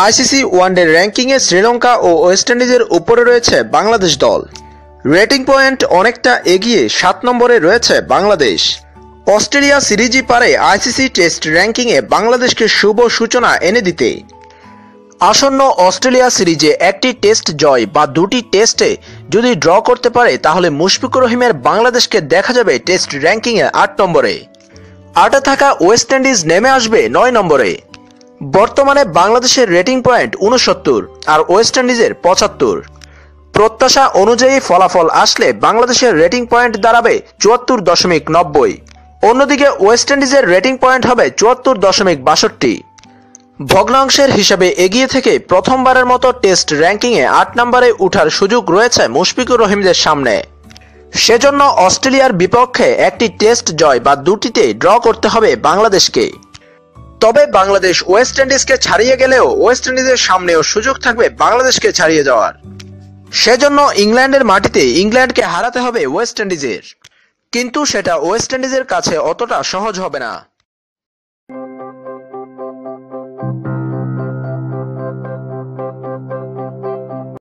ICC one day র্যাঙ্কিংয়ে শ্রীলঙ্কা ও West ইন্ডিজের উপরে রয়েছে বাংলাদেশ দল। রেটিং পয়েন্ট অনেকটা এগিয়ে 7 নম্বরে রয়েছে বাংলাদেশ। অস্ট্রেলিয়া সিরিজই পারে আইসিসি টেস্ট র্যাঙ্কিংয়ে বাংলাদেশকে শুভ সূচনা এনে দিতে। আসন্ন অস্ট্রেলিয়া সিরিজে একটি টেস্ট জয় বা দুটি টেস্টে যদি ড্র করতে পারে তাহলে মুশফিকুর রহিমের বাংলাদেশকে দেখা যাবে টেস্ট র্যাঙ্কিংয়ে 8 নম্বরে। 8-এ থাকা ওয়েস্ট ইন্ডিজ নেমে আসবে 9 নম্বরে। বর্তমানে বাংলাদেশের রেটিং পয়েন্ট 69 আর ওয়েস্ট ইন্ডিজের 75। প্রত্যাশা অনুযায়ী ফলাফল আসলে বাংলাদেশের রেটিং পয়েন্ট দাঁড়াবে 74.90। অন্যদিকে ওয়েস্ট ইন্ডিজের রেটিং পয়েন্ট হবে 74.62। ভগ্নাংশের হিসাবে এগিয়ে থেকে প্রথমবারের মতো টেস্ট র্যাঙ্কিংয়ে 8 নম্বরে ওঠার সুযোগ রয়েছে মুশফিকুর রহিমদের সামনে। সেজন্য অস্ট্রেলিয়ার বিপক্ষে একটি টেস্ট জয় বা দুটিতে ড্র করতে হবে বাংলাদেশকে। তবে বাংলাদেশ ওয়েস্ট ইন্ডিজকে ছাড়িয়ে গেলেও ওয়েস্ট ইন্ডিজের সামনেও সুযোগ থাকবে বাংলাদেশকে ছাড়িয়ে যাওয়ার। সেজন্য ইংল্যান্ডের মাটিতে ইংল্যান্ডকে হারাতে হবে ওয়েস্ট ইন্ডিজের, কিন্তু সেটা ওয়েস্ট ইন্ডিজের কাছে অতটা সহজ হবে না।